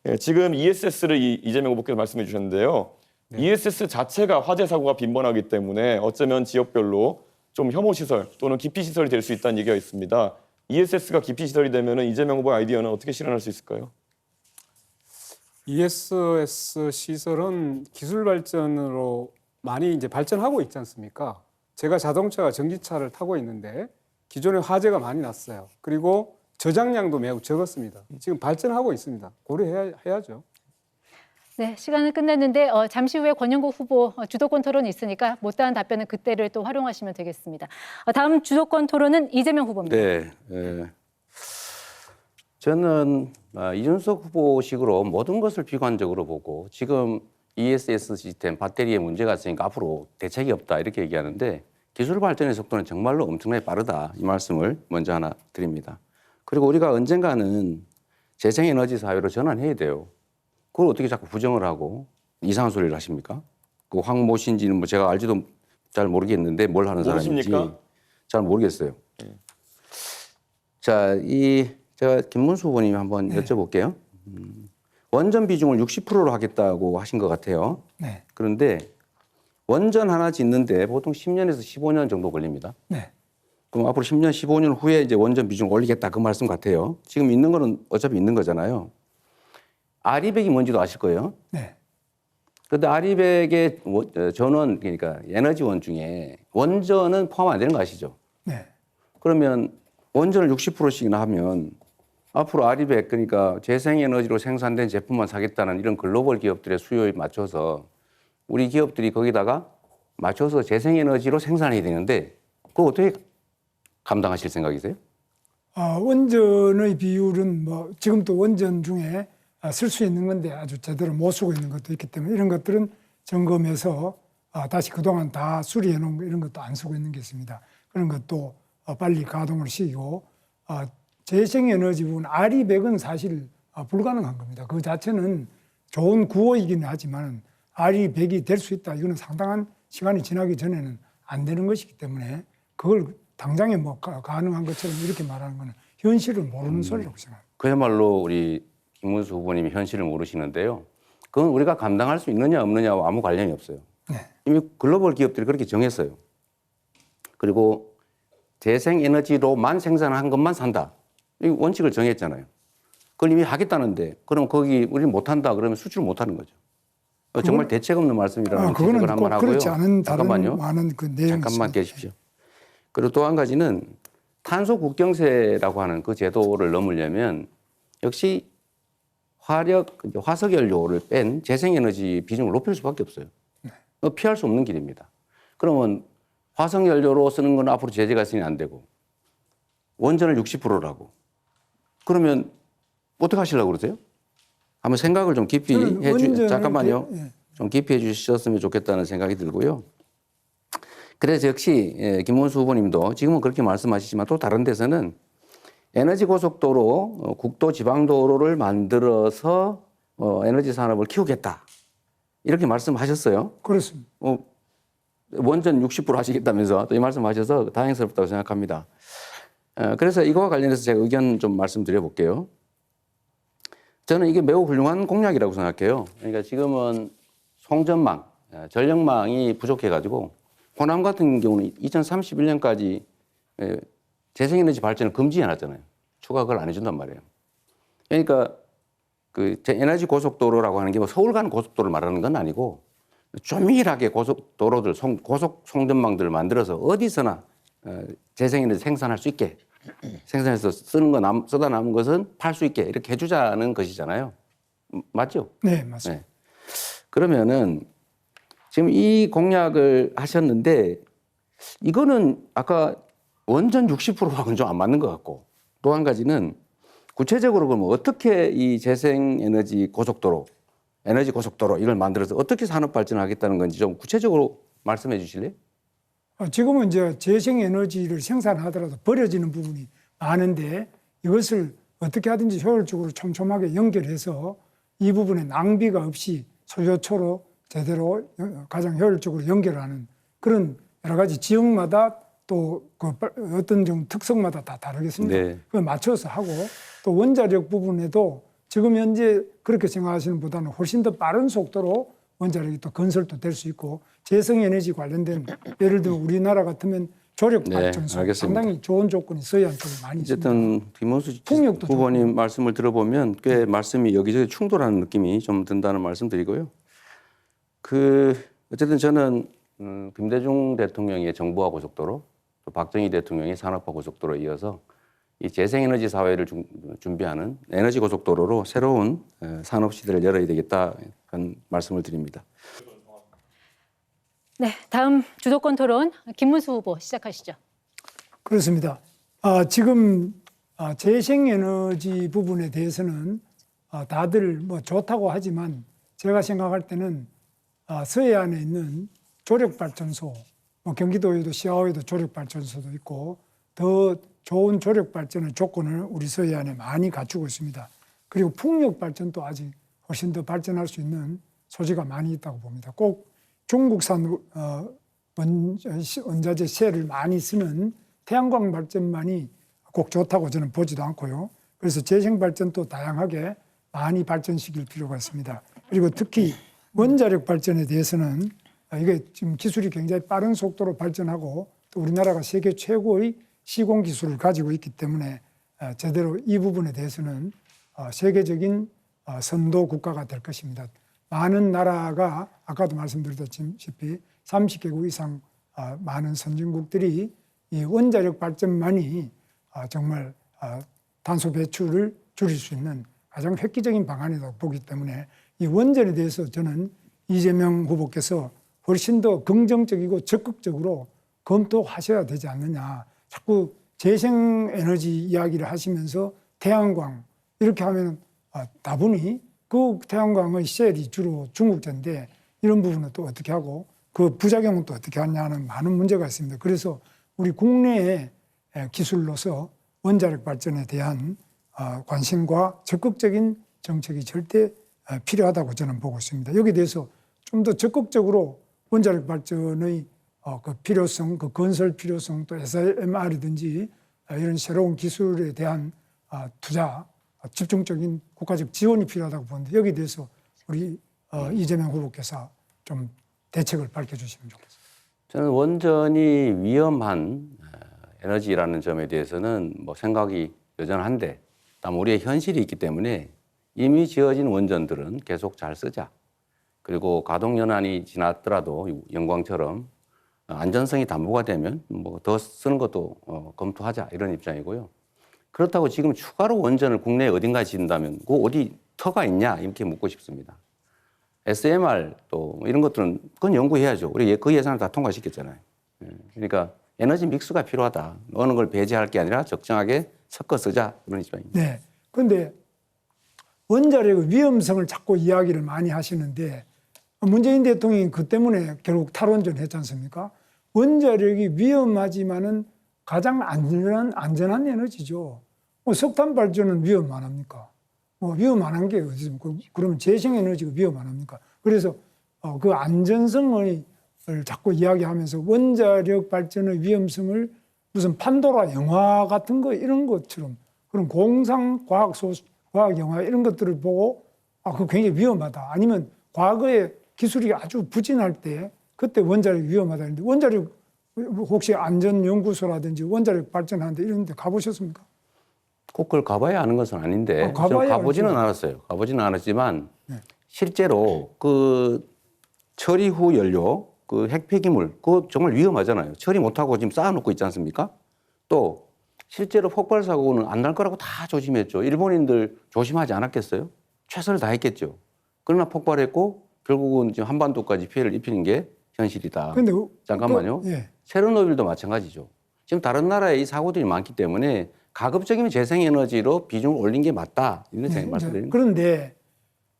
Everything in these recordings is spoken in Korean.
예, 지금 ESS를 이재명 후보께서 말씀해 주셨는데요. 네. ESS 자체가 화재 사고가 빈번하기 때문에 어쩌면 지역별로 좀 혐오 시설 또는 기피 시설이 될 수 있다는 얘기가 있습니다. ESS가 기피 시설이 되면 이재명 후보의 아이디어는 어떻게 실현할 수 있을까요? ESS 시설은 기술 발전으로 많이 이제 발전하고 있지 않습니까? 제가 자동차가 전기차를 타고 있는데 기존에 화재가 많이 났어요. 그리고 저장량도 매우 적었습니다. 지금 발전하고 있습니다. 고려해야죠. 네, 시간은 끝났는데 잠시 후에 권영국 후보 주도권 토론이 있으니까 못다한 답변은 그때를 또 활용하시면 되겠습니다. 다음 주도권 토론은 이재명 후보입니다. 네, 저는 이준석 후보식으로 모든 것을 비관적으로 보고 지금 ESS 시스템 배터리에 문제가 있으니까 앞으로 대책이 없다 이렇게 얘기하는데 기술 발전의 속도는 정말로 엄청나게 빠르다 이 말씀을 먼저 하나 드립니다. 그리고 우리가 언젠가는 재생에너지 사회로 전환해야 돼요. 그걸 어떻게 자꾸 부정을 하고 이상한 소리를 하십니까? 그 황모 씨인지는 뭐 제가 알지도 잘 모르겠는데 뭘 하는 사람인지 모르십니까? 잘 모르겠어요. 자, 제가 김문수 후보님이 한번 여쭤볼게요. 원전 비중을 60%로 하겠다고 하신 것 같아요. 네. 그런데 원전 하나 짓는데 보통 10년에서 15년 정도 걸립니다. 네. 그럼 앞으로 10년, 15년 후에 이제 원전 비중 올리겠다 그 말씀 같아요. 지금 있는 거는 어차피 있는 거잖아요. 아리백이 뭔지도 아실 거예요. 네. 그런데 아리백의 전원, 그러니까 에너지원 중에 원전은 포함 안 되는 거 아시죠? 네. 그러면 원전을 60%씩이나 하면 앞으로 아리백, 그러니까 재생에너지로 생산된 제품만 사겠다는 이런 글로벌 기업들의 수요에 맞춰서 우리 기업들이 거기다가 맞춰서 재생에너지로 생산해야 되는데 그거 어떻게 감당하실 생각이세요? 원전의 비율은 뭐 지금도 원전 중에 쓸 수 있는 건데 아주 제대로 못 쓰고 있는 것도 있기 때문에 이런 것들은 점검해서 다시 그동안 다 수리해 놓은 거 이런 것도 안 쓰고 있는 게 있습니다. 그런 것도 빨리 가동을 시키고 재생에너지 부분 아리백은 사실 불가능한 겁니다. 그 자체는 좋은 구호이기는 하지만 아리백이 될 수 있다. 이거는 상당한 시간이 지나기 전에는 안 되는 것이기 때문에 그걸 당장에 뭐 가능한 것처럼 이렇게 말하는 거는 현실을 모르는 소리라고 생각합니다. 그야말로 우리 김문수 후보님이 현실을 모르시는데요. 그건 우리가 감당할 수 있느냐 없느냐와 아무 관련이 없어요. 네. 이미 글로벌 기업들이 그렇게 정했어요. 그리고 재생에너지로만 생산한 것만 산다. 이 원칙을 정했잖아요. 그걸 이미 하겠다는데 그럼 거기 우리 못한다 그러면 수출을 못하는 거죠. 정말 대책 없는 말씀이라는 지적을 한번 하고요. 그렇지 않은 잠깐만요. 많은 그 내용이 잠깐만 있습니다. 계십시오. 그리고 또 한 가지는 탄소 국경세라고 하는 그 제도를 넘으려면 역시 화석 연료를 뺀 재생에너지 비중을 높일 수밖에 없어요. 피할 수 없는 길입니다. 그러면 화석 연료로 쓰는 건 앞으로 제재가 있으니 안 되고 원전을 60%라고 그러면 어떻게 하시려고 그러세요? 한번 생각을 좀 깊이 잠깐만요. 좀 깊이 해주셨으면 좋겠다는 생각이 들고요. 그래서 역시 김문수 후보님도 지금은 그렇게 말씀하시지만 또 다른 데서는 에너지 고속도로, 국도 지방도로를 만들어서 에너지 산업을 키우겠다. 이렇게 말씀하셨어요. 그렇습니다. 원전 60% 하시겠다면서 또 이 말씀하셔서 다행스럽다고 생각합니다. 그래서 이거와 관련해서 제가 의견 좀 말씀드려 볼게요. 저는 이게 매우 훌륭한 공약이라고 생각해요. 그러니까 지금은 송전망, 전력망이 부족해가지고 호남 같은 경우는 2031년까지 재생에너지 발전을 금지해놨잖아요. 추가 그걸 안 해준단 말이에요. 그러니까 그 에너지 고속도로라고 하는 게 뭐 서울 간 고속도로를 말하는 건 아니고 조밀하게 고속도로들, 고속 송전망들을 만들어서 어디서나 재생에너지 생산할 수 있게 생산해서 쓰다 남은 것은 팔 수 있게 이렇게 해주자는 것이잖아요. 맞죠? 네, 맞습니다. 네. 그러면은 지금 이 공약을 하셨는데 이거는 아까 원전 60%하고는 좀 안 맞는 것 같고 또 한 가지는 구체적으로 그러면 어떻게 이 재생에너지 고속도로, 에너지 고속도로 이걸 만들어서 어떻게 산업 발전하겠다는 건지 좀 구체적으로 말씀해 주실래요? 지금은 이제 재생에너지를 생산하더라도 버려지는 부분이 많은데 이것을 어떻게 하든지 효율적으로 촘촘하게 연결해서 이 부분에 낭비가 없이 소요초로 제대로 가장 효율적으로 연결하는 그런 여러 가지 지역마다 또 그 어떤 좀 특성마다 다 다르겠습니다. 네. 그걸 맞춰서 하고 또 원자력 부분에도 지금 현재 그렇게 생각하시는 보다는 훨씬 더 빠른 속도로 원자력이 또 건설도 될 수 있고 재생에너지 관련된 예를 들어 우리나라 같으면 조력발전소 알겠습니다. 상당히 좋은 조건이 서해안 쪽에 많이 있습니다. 어쨌든 김문수 풍력도 후보님 말씀을 들어보면 꽤 말씀이 여기저기 충돌하는 느낌이 좀 든다는 말씀드리고요. 어쨌든 저는 김대중 대통령의 정부화 고속도로, 또 박정희 대통령의 산업화 고속도로에 이어서 이 재생에너지 사회를 준비하는 에너지 고속도로로 새로운 산업 시대를 열어야 되겠다 그런 말씀을 드립니다. 네, 다음 주도권 토론 김문수 후보 시작하시죠. 그렇습니다. 지금 재생에너지 부분에 대해서는 다들 뭐 좋다고 하지만 제가 생각할 때는 서해안에 있는 조력발전소, 뭐 경기도에도 시아오에도 조력발전소도 있고 더 좋은 조력발전의 조건을 우리 서해안에 많이 갖추고 있습니다. 그리고 풍력발전도 아직 훨씬 더 발전할 수 있는 소지가 많이 있다고 봅니다. 꼭 중국산 원자재 셀을 많이 쓰는 태양광 발전만이 꼭 좋다고 저는 보지도 않고요. 그래서 재생발전도 다양하게 많이 발전시킬 필요가 있습니다. 그리고 특히 원자력 발전에 대해서는 이게 지금 기술이 굉장히 빠른 속도로 발전하고 또 우리나라가 세계 최고의 시공 기술을 가지고 있기 때문에 제대로 이 부분에 대해서는 세계적인 선도 국가가 될 것입니다. 많은 나라가 아까도 말씀드렸다시피 30개국 이상 많은 선진국들이 이 원자력 발전만이 정말 탄소 배출을 줄일 수 있는 가장 획기적인 방안이라고 보기 때문에 이 원전에 대해서 저는 이재명 후보께서 훨씬 더 긍정적이고 적극적으로 검토하셔야 되지 않느냐. 자꾸 재생에너지 이야기를 하시면서 태양광 이렇게 하면 다분히 그 태양광의 셀이 주로 중국제인데 이런 부분은 또 어떻게 하고 그 부작용은 또 어떻게 하냐는 많은 문제가 있습니다. 그래서 우리 국내의 기술로서 원자력 발전에 대한 관심과 적극적인 정책이 절대 필요하다고 저는 보고 있습니다. 여기에 대해서 좀 더 적극적으로 원자력 발전의 그 필요성, 그 건설 필요성, 또 SMR이든지 이런 새로운 기술에 대한 투자, 집중적인 국가적 지원이 필요하다고 보는데 여기에 대해서 우리 이재명 후보께서 좀 대책을 밝혀주시면 좋겠습니다. 저는 원전이 위험한 에너지라는 점에 대해서는 뭐 생각이 여전한데, 다만 우리의 현실이 있기 때문에 이미 지어진 원전들은 계속 잘 쓰자. 그리고 가동 연한이 지났더라도 영광처럼 안전성이 담보가 되면 뭐 더 쓰는 것도 검토하자 이런 입장이고요. 그렇다고 지금 추가로 원전을 국내에 어딘가에 짓는다면 그 어디 터가 있냐 이렇게 묻고 싶습니다. SMR 또 이런 것들은 그건 연구해야죠. 우리 그 예산을 다 통과시켰잖아요. 그러니까 에너지 믹스가 필요하다. 어느 걸 배제할 게 아니라 적정하게 섞어 쓰자 이런 입장입니다. 네. 그런데 원자력의 위험성을 자꾸 이야기를 많이 하시는데 문재인 대통령이 그 때문에 결국 탈원전 했지 않습니까? 원자력이 위험하지만은 가장 안전한 에너지죠. 석탄 발전은 위험 안 합니까? 위험 안 한 게 어디 있습니까? 그러면 재생에너지가 위험 안 합니까? 그래서 그 안전성을 자꾸 이야기하면서 원자력 발전의 위험성을 무슨 판도라 영화 같은 거 이런 것처럼 그런 공상 과학 영화 이런 것들을 보고 그거 굉장히 위험하다. 아니면 과거에 기술이 아주 부진할 때 그때 원자력이 위험하다 했는데 원자력 혹시 안전연구소라든지 원자력 발전하는데 이런 데 가보셨습니까? 꼭 그걸 가봐야 아는 것은 아닌데 가봐야 가보지는 알죠. 않았어요. 가보지는 않았지만 네. 실제로 그 처리 후 연료 그 핵폐기물 그거 정말 위험하잖아요. 처리 못하고 지금 쌓아놓고 있지 않습니까? 또 실제로 폭발 사고는 안 날 거라고 다 조심했죠. 일본인들 조심하지 않았겠어요? 최선을 다했겠죠. 그러나 폭발했고 결국은 지금 한반도까지 피해를 입히는 게 현실이다. 근데 잠깐만요. 예. 체르노빌도 마찬가지죠. 지금 다른 나라에 이 사고들이 많기 때문에 가급적이면 재생에너지로 비중을 올린 게 맞다. 이런 생각 말씀드리는 거예요. 그런데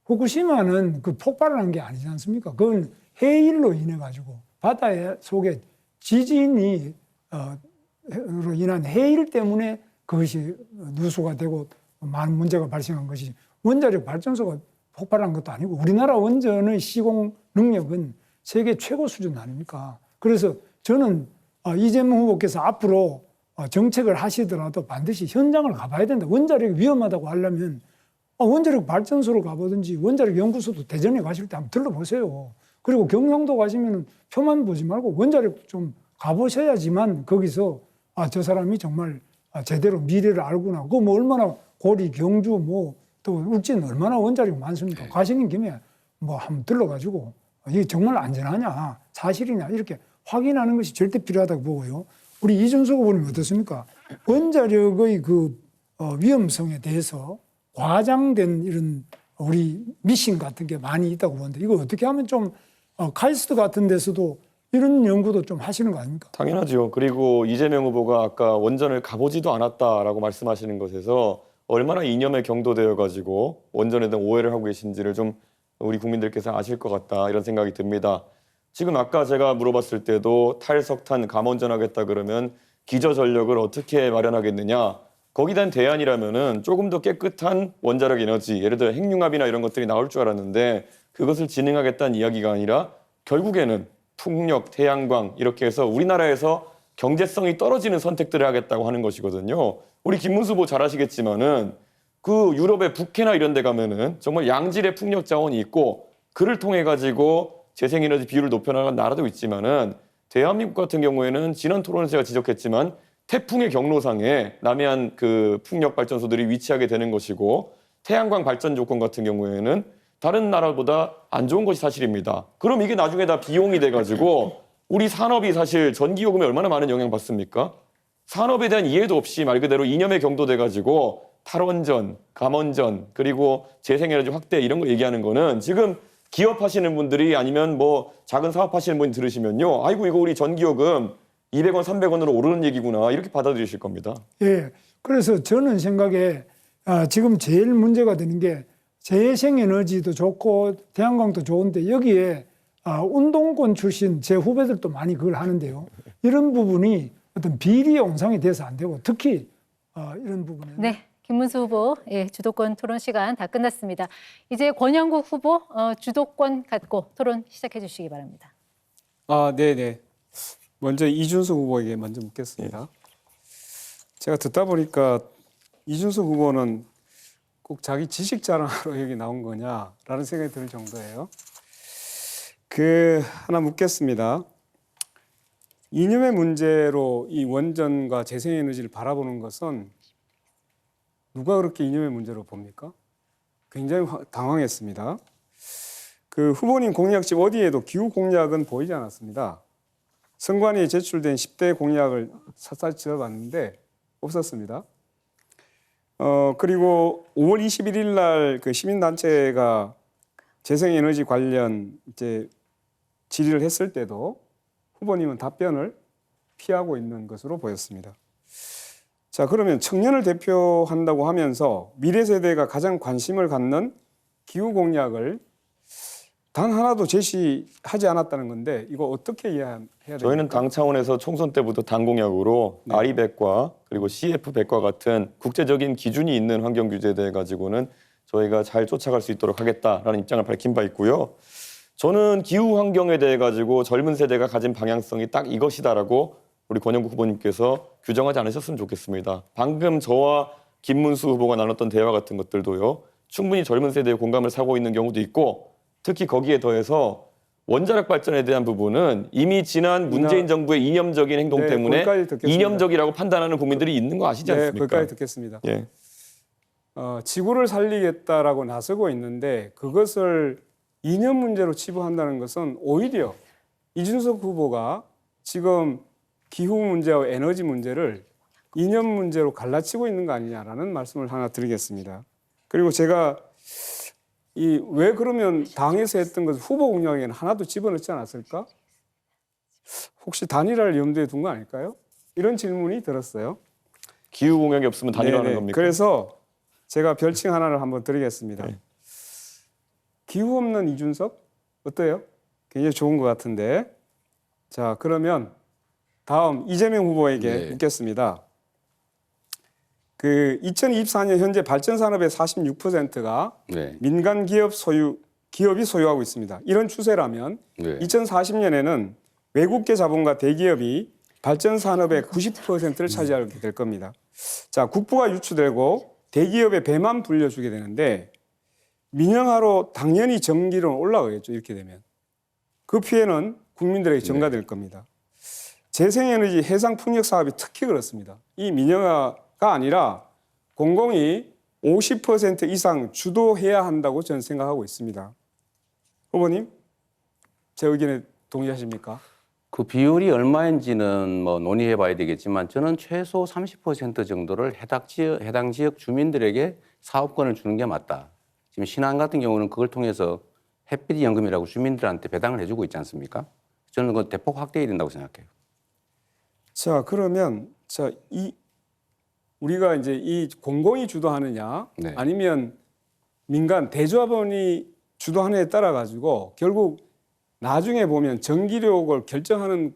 후쿠시마는 그 폭발을 게 아니지 않습니까? 그건 해일로 인해 가지고 바다 속에 지진이 로 인한 해일 때문에 그것이 누수가 되고 많은 문제가 발생한 것이 원자력 발전소가 폭발한 것도 아니고 우리나라 원전의 시공 능력은 세계 최고 수준 아닙니까? 그래서 저는 이재명 후보께서 앞으로 정책을 하시더라도 반드시 현장을 가봐야 된다. 원자력이 위험하다고 하려면 원자력 발전소로 가보든지 원자력 연구소도 대전에 가실 때 한번 들러보세요. 그리고 경상도 가시면 표만 보지 말고 원자력 좀 가보셔야지만 거기서 저 사람이 정말 제대로 미래를 알구나. 그거 뭐 얼마나 고리, 경주 뭐 또 울진 얼마나 원자력 많습니까? 가시는 김에 뭐 한번 들러가지고 이게 정말 안전하냐, 사실이냐 이렇게 확인하는 것이 절대 필요하다고 보고요. 우리 이준석 후보님 어떻습니까? 원자력의 그 위험성에 대해서 과장된 이런 우리 미신 같은 게 많이 있다고 보는데 이거 어떻게 하면 좀 카이스트 같은 데서도 이런 연구도 좀 하시는 거 아닙니까? 당연하죠. 그리고 이재명 후보가 아까 원전을 가보지도 않았다라고 말씀하시는 것에서 얼마나 이념에 경도되어 가지고 원전에 대한 오해를 하고 계신지를 좀 우리 국민들께서 아실 것 같다 이런 생각이 듭니다. 지금 아까 제가 물어봤을 때도 탈석탄 감원전 하겠다 그러면 기저전력을 어떻게 마련하겠느냐. 거기에 대한 대안이라면은 조금 더 깨끗한 원자력 에너지, 예를 들어 핵융합이나 이런 것들이 나올 줄 알았는데 그것을 진행하겠다는 이야기가 아니라 결국에는 풍력, 태양광 이렇게 해서 우리나라에서 경제성이 떨어지는 선택들을 하겠다고 하는 것이거든요. 우리 김문수 후보 잘 아시겠지만은 그 유럽의 북해나 이런 데 가면은 정말 양질의 풍력 자원이 있고 그를 통해 가지고 재생에너지 비율을 높여나가는 나라도 있지만은 대한민국 같은 경우에는 지난 토론에서 제가 지적했지만 태풍의 경로상에 남해안 그 풍력 발전소들이 위치하게 되는 것이고 태양광 발전 조건 같은 경우에는 다른 나라보다 안 좋은 것이 사실입니다. 그럼 이게 나중에 다 비용이 돼가지고 우리 산업이 사실 전기요금에 얼마나 많은 영향 받습니까? 산업에 대한 이해도 없이 말 그대로 이념에 경도돼가지고 탈원전, 감원전 그리고 재생에너지 확대 이런 거 얘기하는 거는 지금 기업하시는 분들이 아니면 뭐 작은 사업하시는 분이 들으시면요. 아이고 이거 우리 전기요금 200원, 300원으로 오르는 얘기구나 이렇게 받아들이실 겁니다. 예. 그래서 저는 생각에 지금 제일 문제가 되는 게 재생에너지도 좋고 태양광도 좋은데 여기에 운동권 출신 제 후배들도 많이 그걸 하는데요. 이런 부분이 어떤 비리의 온상이 돼서 안 되고 특히 이런 부분에 네. 김문수 후보 주도권 토론 시간 다 끝났습니다. 이제 권영국 후보 주도권 갖고 토론 시작해 주시기 바랍니다. 네네. 먼저 이준석 후보에게 먼저 묻겠습니다. 제가 듣다 보니까 이준석 후보는 꼭 자기 지식 자랑하러 여기 나온 거냐라는 생각이 들 정도예요. 하나 묻겠습니다. 이념의 문제로 이 원전과 재생에너지를 바라보는 것은 누가 그렇게 이념의 문제로 봅니까? 굉장히 당황했습니다. 후보님 공약집 어디에도 기후 공약은 보이지 않았습니다. 선관위에 제출된 10대 공약을 샅샅이 들어봤는데 없었습니다. 그리고 5월 21일 날 그 시민단체가 재생에너지 관련 이제 질의를 했을 때도 후보님은 답변을 피하고 있는 것으로 보였습니다. 자, 그러면 청년을 대표한다고 하면서 미래 세대가 가장 관심을 갖는 기후 공약을 단 하나도 제시하지 않았다는 건데 이거 어떻게 이해해야 됩니까? 저희는 당 차원에서 총선 때부터 당 공약으로 아리백과 그리고 CF백과 같은 국제적인 기준이 있는 환경 규제에 대해 가지고는 저희가 잘 쫓아갈 수 있도록 하겠다라는 입장을 밝힌 바 있고요. 저는 기후 환경에 대해 가지고 젊은 세대가 가진 방향성이 딱 이것이다라고 우리 권영국 후보님께서 규정하지 않으셨으면 좋겠습니다. 방금 저와 김문수 후보가 나눴던 대화 같은 것들도요. 충분히 젊은 세대의 공감을 사고 있는 경우도 있고 특히 거기에 더해서 원자력 발전에 대한 부분은 이미 지난 문재인 정부의 이념적인 행동 때문에 이념적이라고 판단하는 국민들이 있는 거 아시지 않습니까? 네, 거기까지 듣겠습니다. 예. 지구를 살리겠다라고 나서고 있는데 그것을 이념 문제로 치부한다는 것은 오히려 이준석 후보가 지금 기후 문제와 에너지 문제를 이념 문제로 갈라치고 있는 거 아니냐라는 말씀을 하나 드리겠습니다. 그리고 제가 왜 그러면 당에서 했던 것을 후보 공약에는 하나도 집어넣지 않았을까? 혹시 단일화를 염두에 둔 거 아닐까요? 이런 질문이 들었어요. 기후 공약이 없으면 단일화하는 겁니까? 그래서 제가 별칭 하나를 한번 드리겠습니다. 네. 기후 없는 이준석 어때요? 굉장히 좋은 것 같은데. 자, 그러면 다음 이재명 후보에게 묻겠습니다. 2024년 현재 발전 산업의 46%가 민간 기업이 소유하고 있습니다. 이런 추세라면 2040년에는 외국계 자본과 대기업이 발전 산업의 90%를 차지하게 될 겁니다. 자, 국부가 유출되고 대기업의 배만 불려주게 되는데 민영화로 당연히 전기료는 올라가겠죠. 이렇게 되면. 그 피해는 국민들에게 전가될 겁니다. 재생에너지 해상풍력 사업이 특히 그렇습니다. 이 민영화가 아니라 공공이 50% 이상 주도해야 한다고 저는 생각하고 있습니다. 후보님, 제 의견에 동의하십니까? 그 비율이 얼마인지는 뭐 논의해 봐야 되겠지만 저는 최소 30% 정도를 해당 지역 주민들에게 사업권을 주는 게 맞다. 지금 신안 같은 경우는 그걸 통해서 햇빛 연금이라고 주민들한테 배당을 해주고 있지 않습니까? 저는 그건 대폭 확대해야 된다고 생각해요. 자, 그러면 우리가 이제 이 공공이 주도하느냐 네. 아니면 민간 대조합원이 주도하느냐에 따라 가지고 결국 나중에 보면 전기료를 결정하는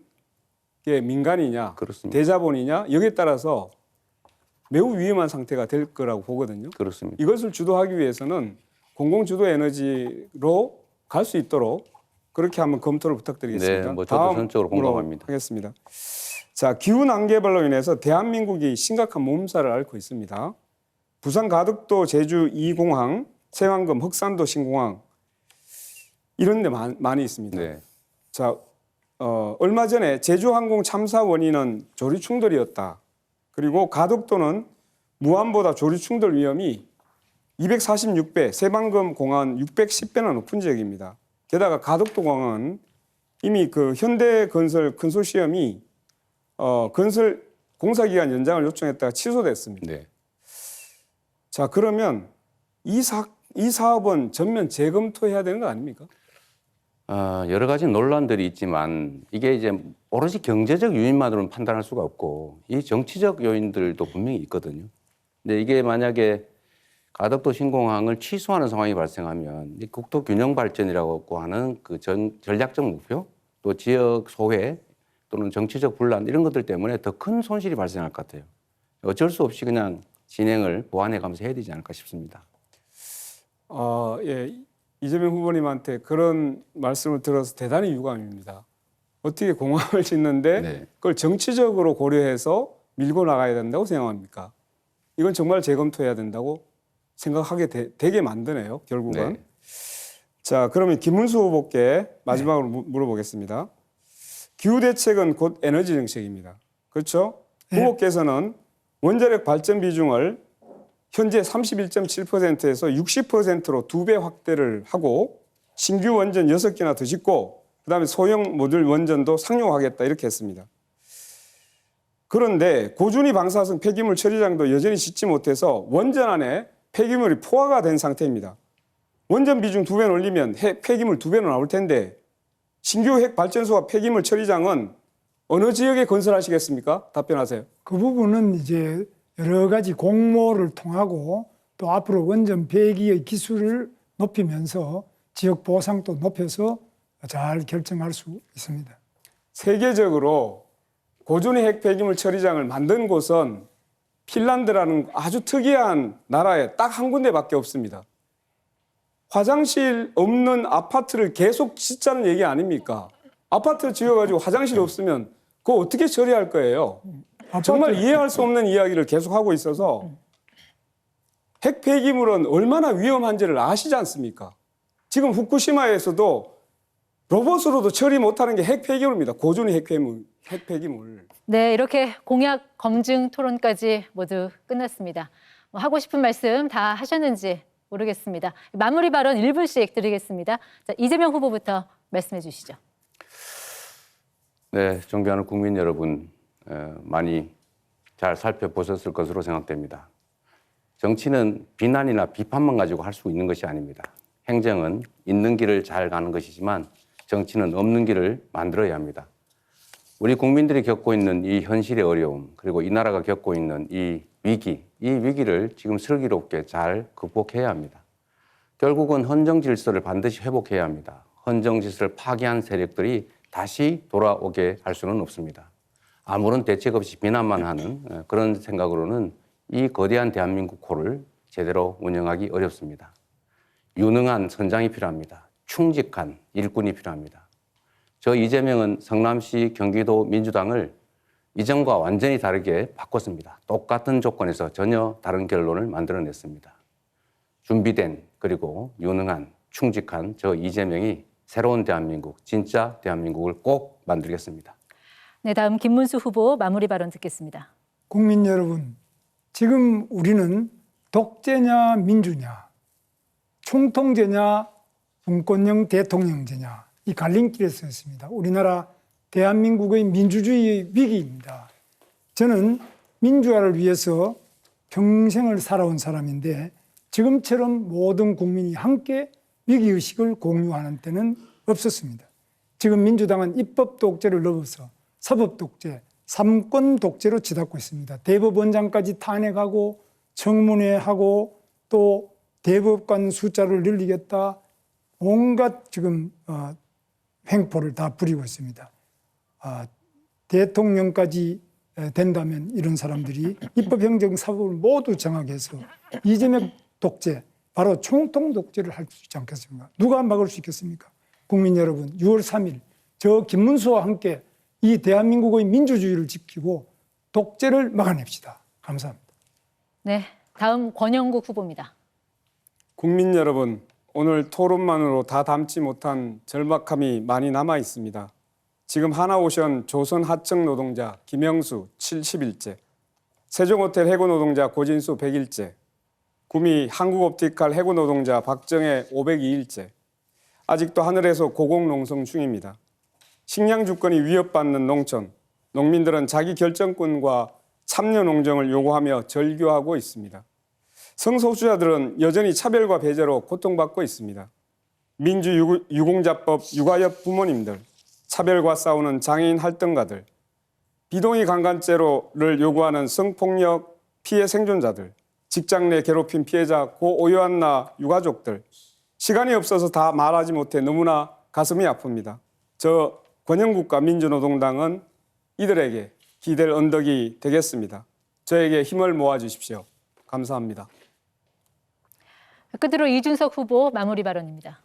게 민간이냐 그렇습니다. 대자본이냐 여기에 따라서 매우 위험한 상태가 될 거라고 보거든요. 그렇습니다. 이것을 주도하기 위해서는 공공주도 에너지로 갈 수 있도록 그렇게 한번 검토를 부탁드리겠습니다. 네, 뭐 저도 전적으로 다음으로 공감합니다. 하겠습니다. 자, 기후난 개발로 인해서 대한민국이 심각한 몸살을 앓고 있습니다. 부산 가덕도 제주 2공항, 세왕금 흑산도 신공항 이런 데 많이 있습니다. 네. 자, 얼마 전에 제주항공 참사 원인은 조류 충돌이었다. 그리고 가덕도는 무안보다 조류 충돌 위험이 246배, 세방금 공항은 610배나 높은 지역입니다. 게다가 가덕도 공항은 이미 그 현대건설 컨소시엄이 건설 공사기간 연장을 요청했다가 취소됐습니다. 네. 자, 그러면 이 사업은 전면 재검토해야 되는 거 아닙니까? 여러 가지 논란들이 있지만 이게 이제 오로지 경제적 요인만으로는 판단할 수가 없고 이 정치적 요인들도 분명히 있거든요. 근데 이게 만약에 가덕도 신공항을 취소하는 상황이 발생하면 이 국토 균형 발전이라고 하는 그 전략적 목표 또 지역 소외 또는 정치적 분란 이런 것들 때문에 더 큰 손실이 발생할 것 같아요. 어쩔 수 없이 그냥 진행을 보완해 가면서 해야 되지 않을까 싶습니다. 예, 이재명 후보님한테 그런 말씀을 들어서 대단히 유감입니다. 어떻게 공항을 짓는데 네. 그걸 정치적으로 고려해서 밀고 나가야 된다고 생각합니까? 이건 정말 재검토해야 된다고 생각하게 되게 만드네요, 결국은. 네. 자, 그러면 김문수 후보께 마지막으로 물어보겠습니다. 기후 대책은 곧 에너지 정책입니다. 그렇죠? 네. 후보께서는 원자력 발전 비중을 현재 31.7%에서 60%로 2배 확대를 하고 신규 원전 6개나 더 짓고 그다음에 소형 모듈 원전도 상용하겠다 이렇게 했습니다. 그런데 고준위 방사성 폐기물 처리장도 여전히 짓지 못해서 원전 안에 폐기물이 포화가 된 상태입니다. 원전 비중 2배는 올리면 폐기물 2배는 나올 텐데 신규 핵 발전소와 폐기물 처리장은 어느 지역에 건설하시겠습니까? 답변하세요. 그 부분은 이제 여러 가지 공모를 통하고 또 앞으로 원전 폐기의 기술을 높이면서 지역 보상도 높여서 잘 결정할 수 있습니다. 세계적으로 고준위 핵 폐기물 처리장을 만든 곳은 핀란드라는 아주 특이한 나라에 딱 한 군데밖에 없습니다. 화장실 없는 아파트를 계속 짓자는 얘기 아닙니까? 아파트 지어가지고 화장실 없으면 그거 어떻게 처리할 거예요? 정말 이해할 수 없는 이야기를 계속하고 있어서 핵 폐기물은 얼마나 위험한지를 아시지 않습니까? 지금 후쿠시마에서도 로봇으로도 처리 못하는 게 핵 폐기물입니다. 고준위 핵 폐기물. 네, 이렇게 공약 검증 토론까지 모두 끝났습니다. 하고 싶은 말씀 다 하셨는지 모르겠습니다. 마무리 발언 1분씩 드리겠습니다. 자, 이재명 후보부터 말씀해 주시죠. 네, 존경하는 국민 여러분, 많이 잘 살펴보셨을 것으로 생각됩니다. 정치는 비난이나 비판만 가지고 할 수 있는 것이 아닙니다. 행정은 있는 길을 잘 가는 것이지만 정치는 없는 길을 만들어야 합니다. 우리 국민들이 겪고 있는 이 현실의 어려움, 그리고 이 나라가 겪고 있는 이 위기를 지금 슬기롭게 잘 극복해야 합니다. 결국은 헌정 질서를 반드시 회복해야 합니다. 헌정 질서를 파괴한 세력들이 다시 돌아오게 할 수는 없습니다. 아무런 대책 없이 비난만 하는 그런 생각으로는 이 거대한 대한민국 호를 제대로 운영하기 어렵습니다. 유능한 선장이 필요합니다. 충직한 일꾼이 필요합니다. 저 이재명은 성남시 경기도 민주당을 이전과 완전히 다르게 바꿨습니다. 똑같은 조건에서 전혀 다른 결론을 만들어냈습니다. 준비된 그리고 유능한 충직한 저 이재명이 새로운 대한민국, 진짜 대한민국을 꼭 만들겠습니다. 네, 다음 김문수 후보 마무리 발언 듣겠습니다. 국민 여러분, 지금 우리는 독재냐 민주냐, 총통제냐 분권형 대통령제냐 이 갈림길에 서 있습니다. 우리나라 대한민국의 민주주의의 위기입니다. 저는 민주화를 위해서 평생을 살아온 사람인데 지금처럼 모든 국민이 함께 위기의식을 공유하는 때는 없었습니다. 지금 민주당은 입법 독재를 넘어서 사법 독재, 삼권 독재로 치닫고 있습니다. 대법원장까지 탄핵하고 청문회하고 또 대법관 숫자를 늘리겠다. 온갖 지금 횡포를 다 부리고 있습니다. 대통령까지 된다면 이런 사람들이 입법, 행정, 사법을 모두 장악해서 이재명 독재, 바로 총통 독재를 할 수 있지 않겠습니까? 누가 막을 수 있겠습니까? 국민 여러분, 6월 3일 저 김문수와 함께 이 대한민국의 민주주의를 지키고 독재를 막아냅시다. 감사합니다. 네, 다음 권영국 후보입니다. 국민 여러분, 오늘 토론만으로 다 담지 못한 절박함이 많이 남아 있습니다. 지금 하나오션 조선 하청 노동자 김영수 70일째, 세종호텔 해고 노동자 고진수 100일째, 구미 한국옵티칼 해고 노동자 박정혜 502일째, 아직도 하늘에서 고공농성 중입니다. 식량 주권이 위협받는 농촌, 농민들은 자기 결정권과 참여 농정을 요구하며 절규하고 있습니다. 성소수자들은 여전히 차별과 배제로 고통받고 있습니다. 민주유공자법 육아협 부모님들, 차별과 싸우는 장애인 활동가들, 비동의 강간죄를 요구하는 성폭력 피해 생존자들, 직장 내 괴롭힘 피해자 고오요한나 유가족들, 시간이 없어서 다 말하지 못해 너무나 가슴이 아픕니다. 저 권영국과 민주노동당은 이들에게 기댈 언덕이 되겠습니다. 저에게 힘을 모아주십시오. 감사합니다. 끝으로 이준석 후보 마무리 발언입니다.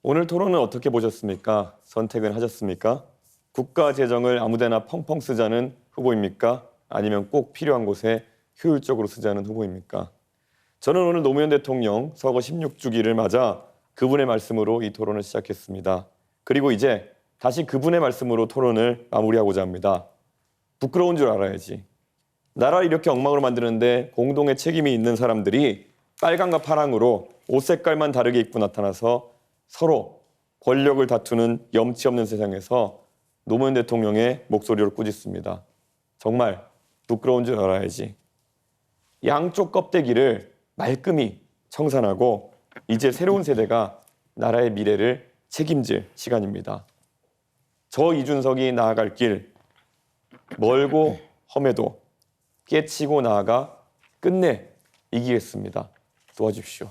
오늘 토론은 어떻게 보셨습니까? 선택은 하셨습니까? 국가 재정을 아무데나 펑펑 쓰자는 후보입니까? 아니면 꼭 필요한 곳에 효율적으로 쓰자는 후보입니까? 저는 오늘 노무현 대통령 서거 16주기를 맞아 그분의 말씀으로 이 토론을 시작했습니다. 그리고 이제 다시 그분의 말씀으로 토론을 마무리하고자 합니다. 부끄러운 줄 알아야지. 나라를 이렇게 엉망으로 만드는데 공동의 책임이 있는 사람들이 빨강과 파랑으로 옷 색깔만 다르게 입고 나타나서 서로 권력을 다투는 염치 없는 세상에서 노무현 대통령의 목소리를 꾸짖습니다. 정말 부끄러운 줄 알아야지. 양쪽 껍데기를 말끔히 청산하고 이제 새로운 세대가 나라의 미래를 책임질 시간입니다. 저 이준석이 나아갈 길 멀고 험해도 깨치고 나아가 끝내 이기겠습니다. 도와주십시오.